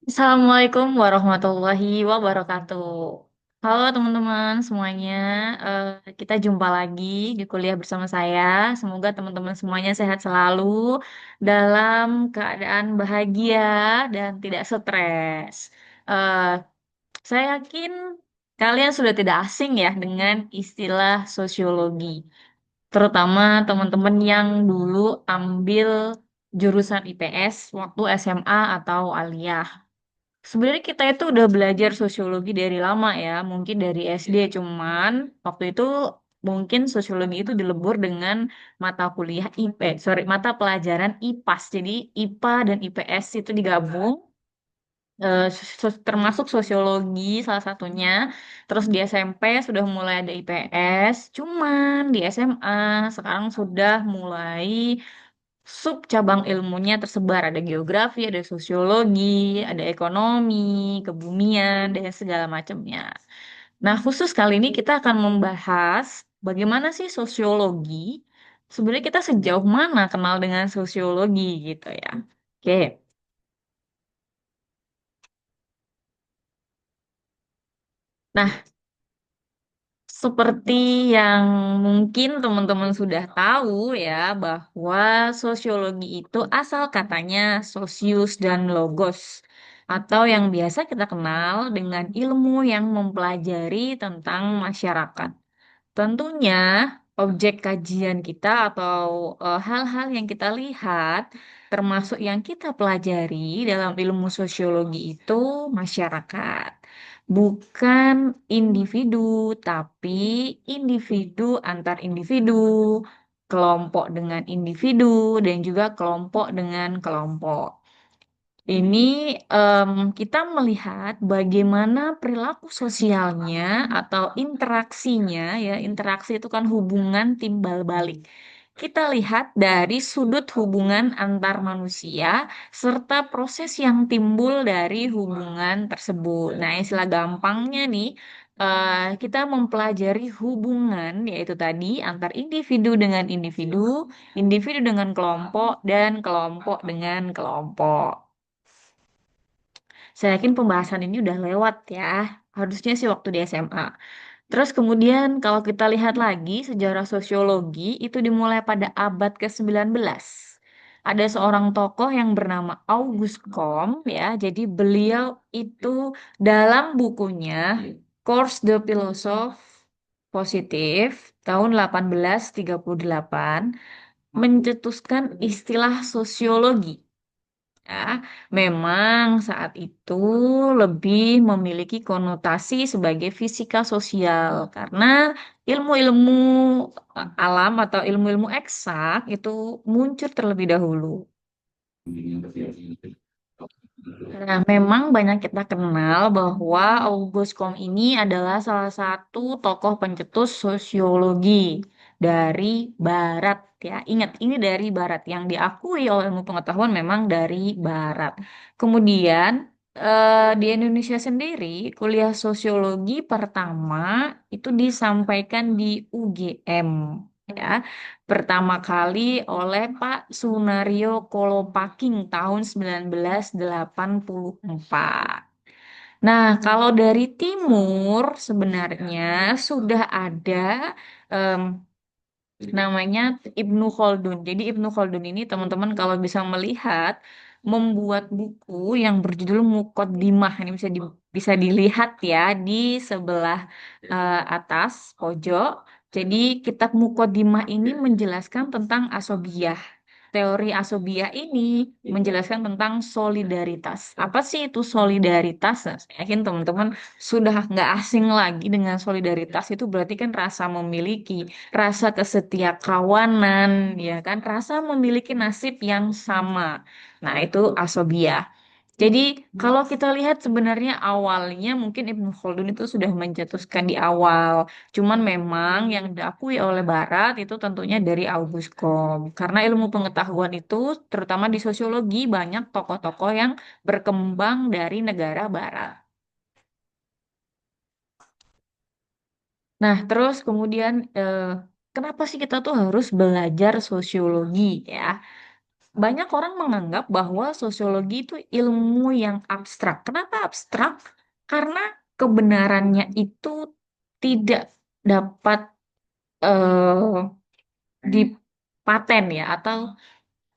Assalamualaikum warahmatullahi wabarakatuh. Halo teman-teman semuanya. Kita jumpa lagi di kuliah bersama saya. Semoga teman-teman semuanya sehat selalu, dalam keadaan bahagia dan tidak stres. Eh, saya yakin kalian sudah tidak asing ya dengan istilah sosiologi, terutama teman-teman yang dulu ambil jurusan IPS waktu SMA atau aliyah. Sebenarnya kita itu udah belajar sosiologi dari lama ya, mungkin dari SD, cuman waktu itu mungkin sosiologi itu dilebur dengan mata kuliah mata pelajaran IPAS. Jadi IPA dan IPS itu digabung, termasuk sosiologi salah satunya. Terus di SMP sudah mulai ada IPS, cuman di SMA sekarang sudah mulai sub cabang ilmunya tersebar, ada geografi, ada sosiologi, ada ekonomi, kebumian, dan segala macamnya. Nah, khusus kali ini kita akan membahas bagaimana sih sosiologi. Sebenarnya kita sejauh mana kenal dengan sosiologi gitu ya. Oke. Nah, seperti yang mungkin teman-teman sudah tahu ya, bahwa sosiologi itu asal katanya sosius dan logos, atau yang biasa kita kenal dengan ilmu yang mempelajari tentang masyarakat. Tentunya objek kajian kita atau hal-hal yang kita lihat, termasuk yang kita pelajari dalam ilmu sosiologi itu masyarakat. Bukan individu, tapi individu antar individu, kelompok dengan individu, dan juga kelompok dengan kelompok. Ini kita melihat bagaimana perilaku sosialnya atau interaksinya, ya, interaksi itu kan hubungan timbal balik. Kita lihat dari sudut hubungan antar manusia serta proses yang timbul dari hubungan tersebut. Nah, istilah gampangnya nih, kita mempelajari hubungan, yaitu tadi antar individu dengan individu dengan kelompok, dan kelompok dengan kelompok. Saya yakin pembahasan ini udah lewat ya. Harusnya sih waktu di SMA. Terus kemudian kalau kita lihat lagi sejarah sosiologi itu dimulai pada abad ke-19. Ada seorang tokoh yang bernama Auguste Comte ya. Jadi beliau itu dalam bukunya Cours de Philosophe Positif tahun 1838 mencetuskan istilah sosiologi. Ya, memang saat itu lebih memiliki konotasi sebagai fisika sosial karena ilmu-ilmu alam atau ilmu-ilmu eksak itu muncul terlebih dahulu. Nah, memang banyak kita kenal bahwa Auguste Comte ini adalah salah satu tokoh pencetus sosiologi dari Barat ya. Ingat, ini dari Barat yang diakui oleh ilmu pengetahuan memang dari Barat. Kemudian di Indonesia sendiri kuliah sosiologi pertama itu disampaikan di UGM ya. Pertama kali oleh Pak Sunario Kolopaking tahun 1984. Nah, kalau dari timur sebenarnya sudah ada em, namanya Ibnu Khaldun. Jadi Ibnu Khaldun ini teman-teman kalau bisa melihat membuat buku yang berjudul Muqaddimah. Ini bisa dilihat ya di sebelah atas pojok. Jadi kitab Muqaddimah ini menjelaskan tentang asobiyah. Teori asobiyah ini menjelaskan tentang solidaritas. Apa sih itu solidaritas? Nah, saya yakin teman-teman sudah nggak asing lagi dengan solidaritas, itu berarti kan rasa memiliki, rasa kesetiakawanan, ya kan, rasa memiliki nasib yang sama. Nah, itu asobia. Jadi, kalau kita lihat sebenarnya awalnya mungkin Ibnu Khaldun itu sudah mencetuskan di awal. Cuman memang yang diakui oleh Barat itu tentunya dari Auguste Comte. Karena ilmu pengetahuan itu, terutama di sosiologi, banyak tokoh-tokoh yang berkembang dari negara Barat. Nah, terus kemudian kenapa sih kita tuh harus belajar sosiologi ya? Banyak orang menganggap bahwa sosiologi itu ilmu yang abstrak. Kenapa abstrak? Karena kebenarannya itu tidak dapat eh, dipaten ya, atau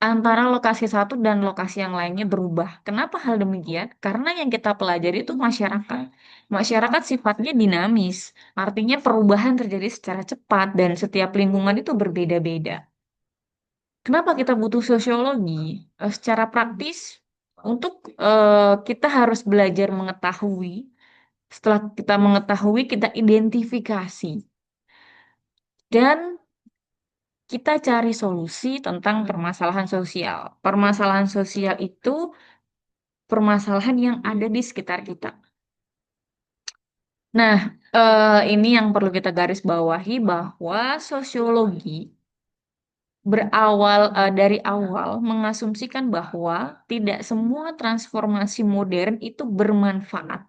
antara lokasi satu dan lokasi yang lainnya berubah. Kenapa hal demikian? Karena yang kita pelajari itu masyarakat. Masyarakat sifatnya dinamis, artinya perubahan terjadi secara cepat dan setiap lingkungan itu berbeda-beda. Kenapa kita butuh sosiologi? Secara praktis, untuk kita harus belajar mengetahui. Setelah kita mengetahui, kita identifikasi dan kita cari solusi tentang permasalahan sosial. Permasalahan sosial itu permasalahan yang ada di sekitar kita. Nah, ini yang perlu kita garis bawahi bahwa sosiologi dari awal mengasumsikan bahwa tidak semua transformasi modern itu bermanfaat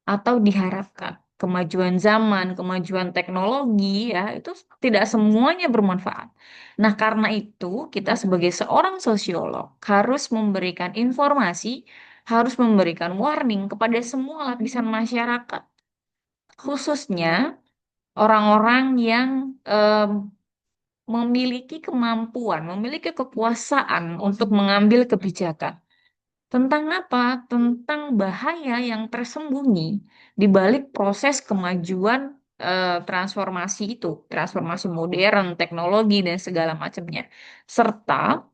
atau diharapkan. Kemajuan zaman, kemajuan teknologi ya, itu tidak semuanya bermanfaat. Nah, karena itu kita sebagai seorang sosiolog harus memberikan informasi, harus memberikan warning kepada semua lapisan masyarakat, khususnya orang-orang yang em, memiliki kemampuan, memiliki kekuasaan untuk mengambil kebijakan. Tentang apa? Tentang bahaya yang tersembunyi di balik proses kemajuan transformasi itu, transformasi modern, teknologi, dan segala macamnya. Serta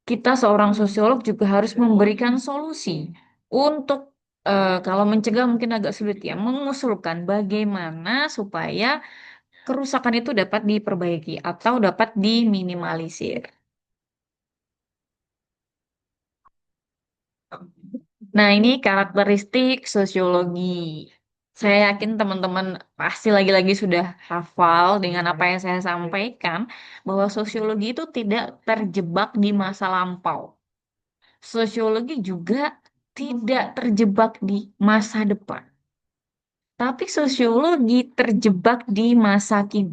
kita seorang sosiolog juga harus memberikan solusi untuk kalau mencegah mungkin agak sulit ya, mengusulkan bagaimana supaya kerusakan itu dapat diperbaiki atau dapat diminimalisir. Nah, ini karakteristik sosiologi. Saya yakin teman-teman pasti lagi-lagi sudah hafal dengan apa yang saya sampaikan, bahwa sosiologi itu tidak terjebak di masa lampau. Sosiologi juga tidak terjebak di masa depan. Tapi sosiologi terjebak di masa kini.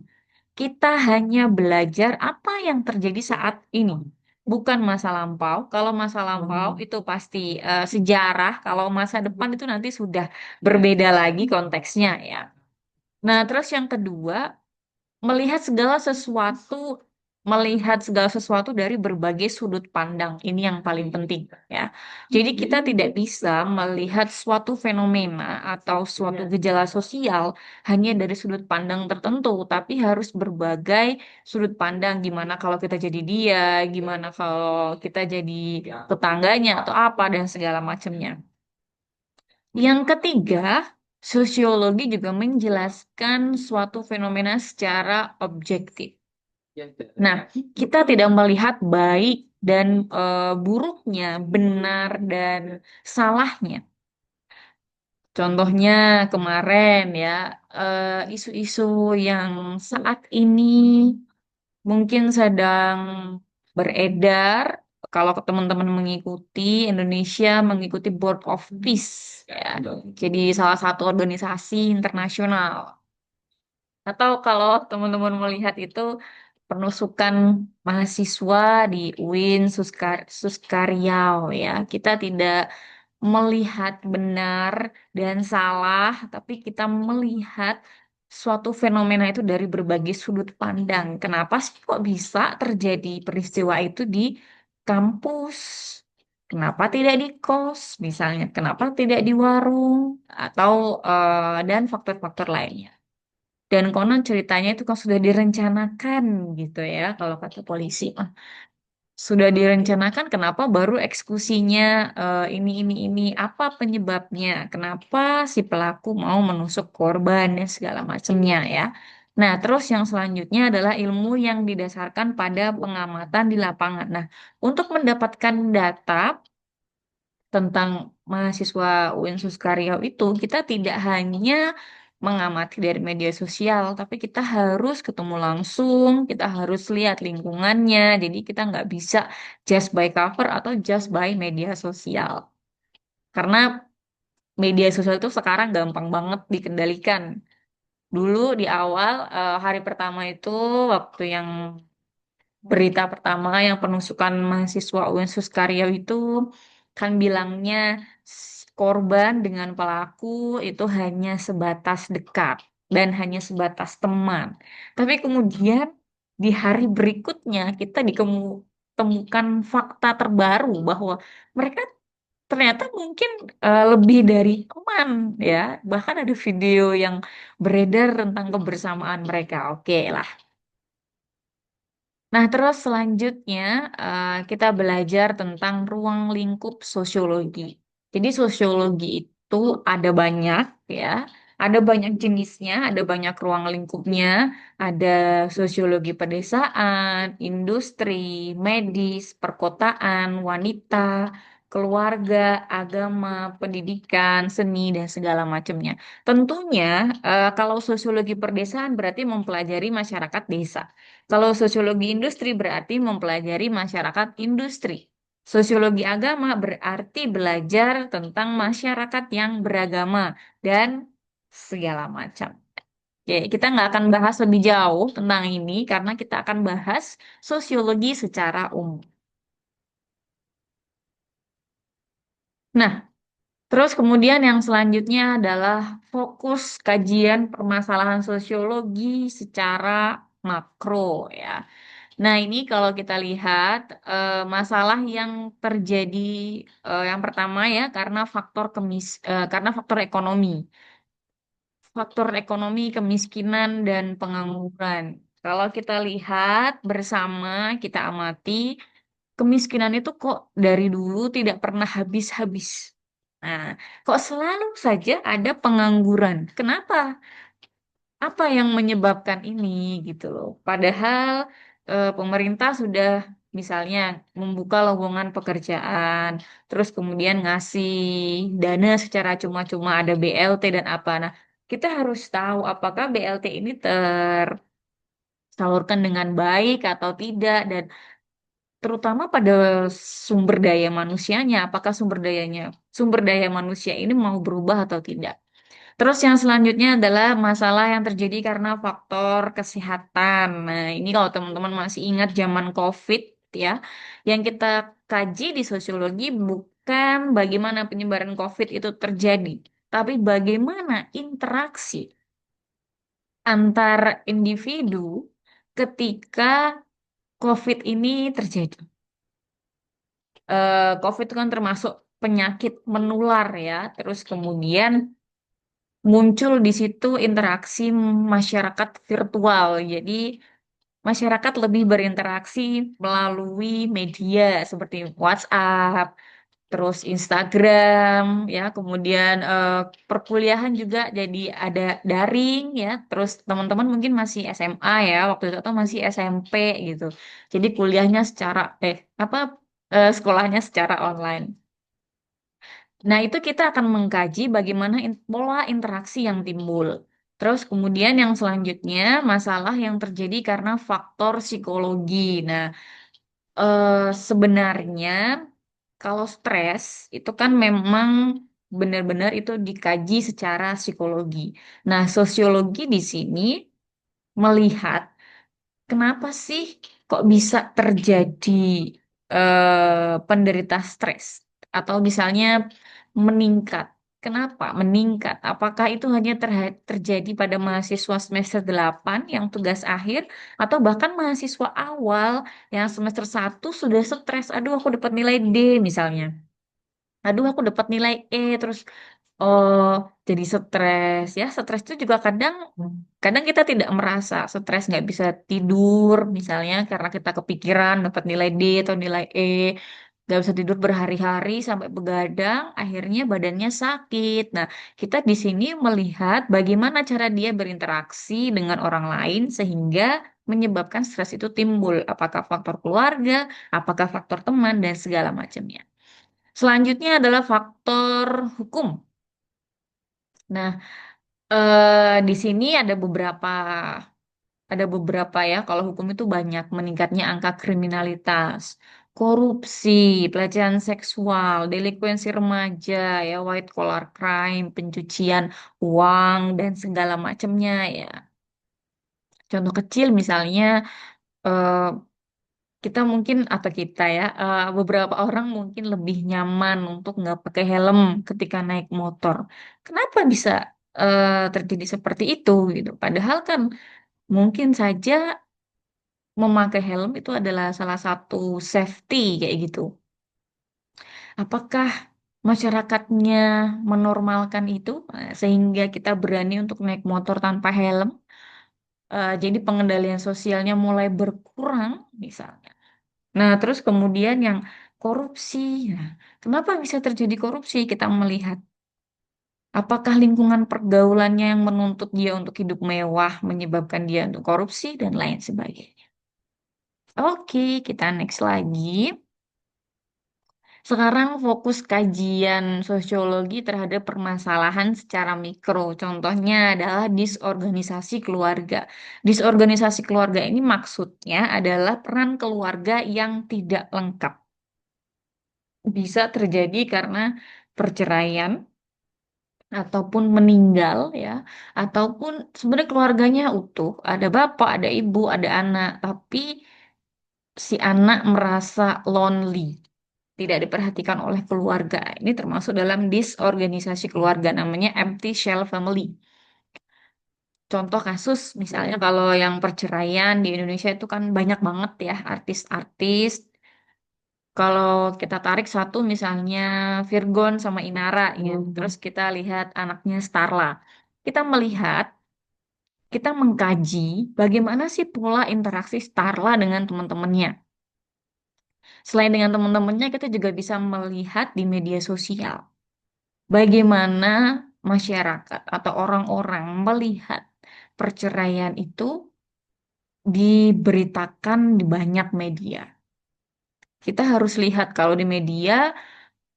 Kita hanya belajar apa yang terjadi saat ini, bukan masa lampau. Kalau masa lampau itu pasti sejarah, kalau masa depan itu nanti sudah berbeda lagi konteksnya ya. Nah, terus yang kedua, melihat segala sesuatu melihat segala sesuatu dari berbagai sudut pandang. Ini yang paling penting ya. Jadi kita tidak bisa melihat suatu fenomena atau suatu gejala sosial hanya dari sudut pandang tertentu, tapi harus berbagai sudut pandang. Gimana kalau kita jadi dia, gimana kalau kita jadi tetangganya atau apa dan segala macamnya. Yang ketiga, sosiologi juga menjelaskan suatu fenomena secara objektif. Nah, kita tidak melihat baik dan buruknya, benar dan salahnya. Contohnya kemarin ya, isu-isu yang saat ini mungkin sedang beredar. Kalau teman-teman mengikuti, Indonesia mengikuti Board of Peace, ya. Jadi salah satu organisasi internasional. Atau kalau teman-teman melihat itu penusukan mahasiswa di UIN Suskariau ya. Kita tidak melihat benar dan salah, tapi kita melihat suatu fenomena itu dari berbagai sudut pandang. Kenapa sih kok bisa terjadi peristiwa itu di kampus? Kenapa tidak di kos, misalnya? Kenapa tidak di warung? Atau dan faktor-faktor lainnya. Dan konon ceritanya itu kan sudah direncanakan gitu ya, kalau kata polisi. Sudah direncanakan, kenapa baru eksekusinya ini, apa penyebabnya? Kenapa si pelaku mau menusuk korban dan segala macamnya ya. Nah, terus yang selanjutnya adalah ilmu yang didasarkan pada pengamatan di lapangan. Nah, untuk mendapatkan data tentang mahasiswa UIN Suskaryau itu, kita tidak hanya mengamati dari media sosial, tapi kita harus ketemu langsung, kita harus lihat lingkungannya, jadi kita nggak bisa just by cover atau just by media sosial. Karena media sosial itu sekarang gampang banget dikendalikan. Dulu di awal, hari pertama itu waktu yang berita pertama yang penusukan mahasiswa UIN Suskaryau itu kan bilangnya korban dengan pelaku itu hanya sebatas dekat dan hanya sebatas teman. Tapi kemudian di hari berikutnya kita ditemukan fakta terbaru bahwa mereka ternyata mungkin lebih dari teman ya. Bahkan ada video yang beredar tentang kebersamaan mereka. Oke lah. Nah, terus selanjutnya kita belajar tentang ruang lingkup sosiologi. Jadi sosiologi itu ada banyak ya, ada banyak jenisnya, ada banyak ruang lingkupnya, ada sosiologi pedesaan, industri, medis, perkotaan, wanita, keluarga, agama, pendidikan, seni, dan segala macamnya. Tentunya kalau sosiologi perdesaan berarti mempelajari masyarakat desa. Kalau sosiologi industri berarti mempelajari masyarakat industri. Sosiologi agama berarti belajar tentang masyarakat yang beragama dan segala macam. Oke, kita nggak akan bahas lebih jauh tentang ini karena kita akan bahas sosiologi secara umum. Nah, terus kemudian yang selanjutnya adalah fokus kajian permasalahan sosiologi secara makro ya. Nah, ini kalau kita lihat masalah yang terjadi yang pertama ya karena faktor ekonomi. Faktor ekonomi, kemiskinan dan pengangguran. Kalau kita lihat bersama, kita amati kemiskinan itu kok dari dulu tidak pernah habis-habis. Nah, kok selalu saja ada pengangguran? Kenapa? Apa yang menyebabkan ini gitu loh. Padahal pemerintah sudah misalnya membuka lowongan pekerjaan, terus kemudian ngasih dana secara cuma-cuma ada BLT dan apa. Nah, kita harus tahu apakah BLT ini tersalurkan dengan baik atau tidak dan terutama pada sumber daya manusianya, apakah sumber daya manusia ini mau berubah atau tidak. Terus yang selanjutnya adalah masalah yang terjadi karena faktor kesehatan. Nah, ini kalau teman-teman masih ingat zaman COVID ya, yang kita kaji di sosiologi bukan bagaimana penyebaran COVID itu terjadi, tapi bagaimana interaksi antar individu ketika COVID ini terjadi. COVID itu kan termasuk penyakit menular ya, terus kemudian muncul di situ interaksi masyarakat virtual. Jadi masyarakat lebih berinteraksi melalui media seperti WhatsApp, terus Instagram, ya, kemudian perkuliahan juga jadi ada daring ya. Terus teman-teman mungkin masih SMA ya, waktu itu atau masih SMP gitu. Jadi kuliahnya secara apa sekolahnya secara online. Nah, itu kita akan mengkaji bagaimana pola interaksi yang timbul. Terus kemudian yang selanjutnya masalah yang terjadi karena faktor psikologi. Nah, sebenarnya kalau stres itu kan memang benar-benar itu dikaji secara psikologi. Nah, sosiologi di sini melihat kenapa sih kok bisa terjadi penderita stres atau misalnya meningkat? Kenapa meningkat? Apakah itu hanya terjadi pada mahasiswa semester 8 yang tugas akhir atau bahkan mahasiswa awal yang semester 1 sudah stres, aduh aku dapat nilai D misalnya. Aduh aku dapat nilai E terus oh jadi stres ya. Stres itu juga kadang kadang kita tidak merasa stres nggak bisa tidur misalnya karena kita kepikiran dapat nilai D atau nilai E nggak bisa tidur berhari-hari sampai begadang akhirnya badannya sakit. Nah kita di sini melihat bagaimana cara dia berinteraksi dengan orang lain sehingga menyebabkan stres itu timbul apakah faktor keluarga apakah faktor teman dan segala macamnya. Selanjutnya adalah faktor hukum. Nah, di sini ada beberapa ya. Kalau hukum itu banyak meningkatnya angka kriminalitas, korupsi, pelecehan seksual, delinkuensi remaja, ya white collar crime, pencucian uang dan segala macamnya ya. Contoh kecil misalnya kita mungkin atau kita ya beberapa orang mungkin lebih nyaman untuk nggak pakai helm ketika naik motor. Kenapa bisa terjadi seperti itu gitu? Padahal kan mungkin saja memakai helm itu adalah salah satu safety kayak gitu. Apakah masyarakatnya menormalkan itu sehingga kita berani untuk naik motor tanpa helm? Jadi pengendalian sosialnya mulai berkurang misalnya. Nah, terus kemudian yang korupsi. Nah, kenapa bisa terjadi korupsi? Kita melihat apakah lingkungan pergaulannya yang menuntut dia untuk hidup mewah menyebabkan dia untuk korupsi dan lain sebagainya. Oke, kita next lagi. Sekarang fokus kajian sosiologi terhadap permasalahan secara mikro. Contohnya adalah disorganisasi keluarga. Disorganisasi keluarga ini maksudnya adalah peran keluarga yang tidak lengkap. Bisa terjadi karena perceraian ataupun meninggal ya, ataupun sebenarnya keluarganya utuh, ada bapak, ada ibu, ada anak, tapi si anak merasa lonely, tidak diperhatikan oleh keluarga. Ini termasuk dalam disorganisasi keluarga, namanya empty shell family. Contoh kasus misalnya kalau yang perceraian di Indonesia itu kan banyak banget ya artis-artis. Kalau kita tarik satu misalnya Virgon sama Inara ya, terus kita lihat anaknya Starla. Kita melihat, kita mengkaji bagaimana sih pola interaksi Starla dengan teman-temannya. Selain dengan teman-temannya, kita juga bisa melihat di media sosial bagaimana masyarakat atau orang-orang melihat perceraian itu diberitakan di banyak media. Kita harus lihat kalau di media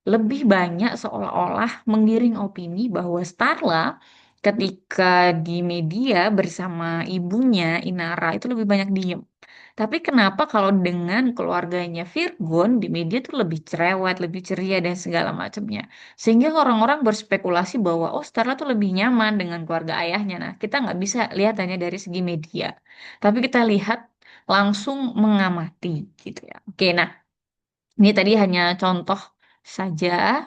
lebih banyak seolah-olah menggiring opini bahwa Starla ketika di media bersama ibunya Inara itu lebih banyak diem. Tapi kenapa kalau dengan keluarganya Virgon di media tuh lebih cerewet, lebih ceria dan segala macamnya. Sehingga orang-orang berspekulasi bahwa oh Starla tuh lebih nyaman dengan keluarga ayahnya. Nah, kita nggak bisa lihat hanya dari segi media. Tapi kita lihat langsung mengamati gitu ya. Oke, nah ini tadi hanya contoh saja.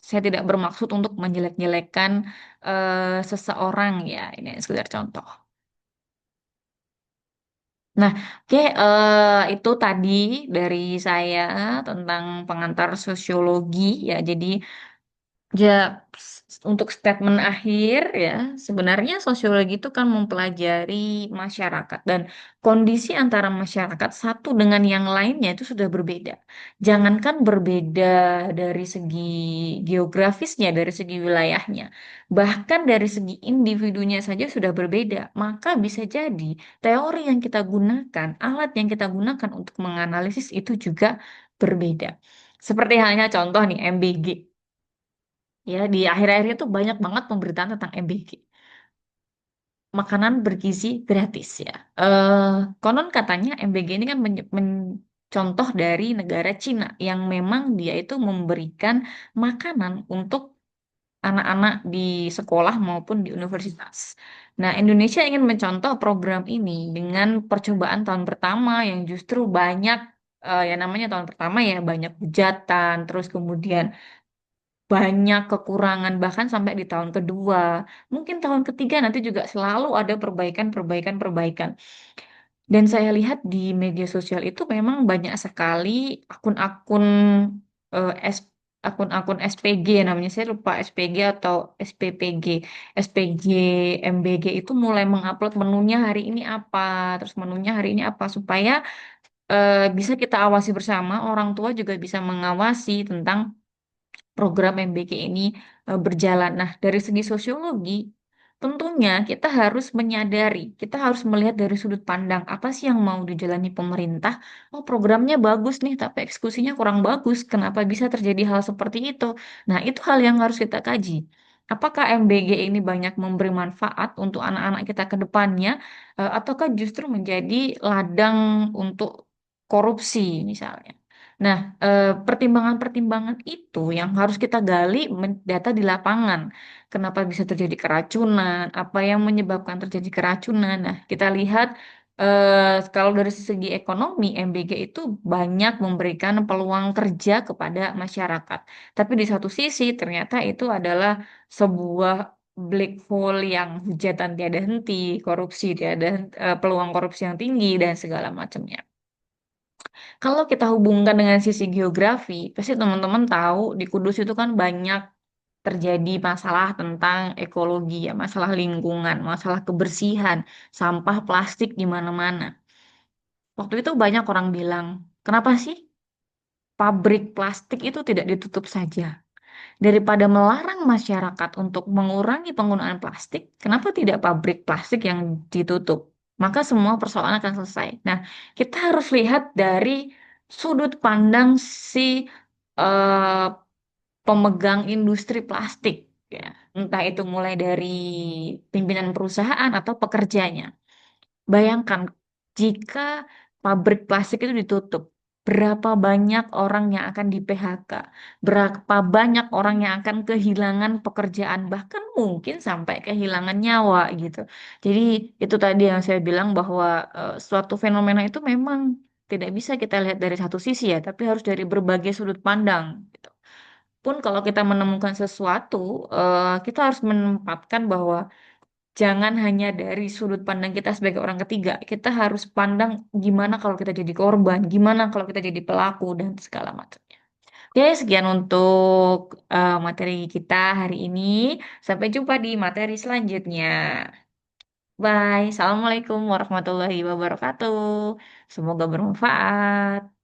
Saya tidak bermaksud untuk menjelek-jelekan seseorang ya. Ini sekedar contoh. Nah, oke, itu tadi dari saya tentang pengantar sosiologi ya. Jadi ya, untuk statement akhir ya, sebenarnya sosiologi itu kan mempelajari masyarakat dan kondisi antara masyarakat satu dengan yang lainnya itu sudah berbeda. Jangankan berbeda dari segi geografisnya, dari segi wilayahnya, bahkan dari segi individunya saja sudah berbeda. Maka bisa jadi teori yang kita gunakan, alat yang kita gunakan untuk menganalisis itu juga berbeda. Seperti halnya contoh nih MBG. Ya, di akhir-akhir itu banyak banget pemberitaan tentang MBG. Makanan bergizi gratis ya. Eh, Konon katanya MBG ini kan contoh dari negara Cina yang memang dia itu memberikan makanan untuk anak-anak di sekolah maupun di universitas. Nah, Indonesia ingin mencontoh program ini dengan percobaan tahun pertama yang justru banyak ya namanya tahun pertama ya banyak hujatan, terus kemudian banyak kekurangan bahkan sampai di tahun kedua. Mungkin tahun ketiga nanti juga selalu ada perbaikan, perbaikan, perbaikan. Dan saya lihat di media sosial itu memang banyak sekali akun-akun eh, S akun-akun SPG namanya saya lupa SPG atau SPPG. SPG MBG itu mulai mengupload menunya hari ini apa, terus menunya hari ini apa supaya bisa kita awasi bersama, orang tua juga bisa mengawasi tentang program MBK ini berjalan. Nah, dari segi sosiologi, tentunya kita harus menyadari, kita harus melihat dari sudut pandang apa sih yang mau dijalani pemerintah. Oh, programnya bagus nih, tapi eksekusinya kurang bagus. Kenapa bisa terjadi hal seperti itu? Nah, itu hal yang harus kita kaji. Apakah MBG ini banyak memberi manfaat untuk anak-anak kita ke depannya, ataukah justru menjadi ladang untuk korupsi misalnya? Nah, pertimbangan-pertimbangan itu yang harus kita gali data di lapangan. Kenapa bisa terjadi keracunan? Apa yang menyebabkan terjadi keracunan? Nah, kita lihat Kalau dari segi ekonomi, MBG itu banyak memberikan peluang kerja kepada masyarakat. Tapi di satu sisi, ternyata itu adalah sebuah black hole yang hujatan tiada henti, korupsi tiada, peluang korupsi yang tinggi dan segala macamnya. Kalau kita hubungkan dengan sisi geografi, pasti teman-teman tahu di Kudus itu kan banyak terjadi masalah tentang ekologi ya, masalah lingkungan, masalah kebersihan, sampah plastik di mana-mana. Waktu itu banyak orang bilang, kenapa sih pabrik plastik itu tidak ditutup saja? Daripada melarang masyarakat untuk mengurangi penggunaan plastik, kenapa tidak pabrik plastik yang ditutup? Maka semua persoalan akan selesai. Nah, kita harus lihat dari sudut pandang si eh, pemegang industri plastik, ya. Entah itu mulai dari pimpinan perusahaan atau pekerjanya. Bayangkan jika pabrik plastik itu ditutup, berapa banyak orang yang akan di PHK, berapa banyak orang yang akan kehilangan pekerjaan, bahkan mungkin sampai kehilangan nyawa gitu. Jadi itu tadi yang saya bilang bahwa suatu fenomena itu memang tidak bisa kita lihat dari satu sisi ya, tapi harus dari berbagai sudut pandang gitu. Pun kalau kita menemukan sesuatu, kita harus menempatkan bahwa jangan hanya dari sudut pandang kita sebagai orang ketiga. Kita harus pandang gimana kalau kita jadi korban, gimana kalau kita jadi pelaku, dan segala macamnya. Oke, sekian untuk materi kita hari ini. Sampai jumpa di materi selanjutnya. Bye. Assalamualaikum warahmatullahi wabarakatuh. Semoga bermanfaat.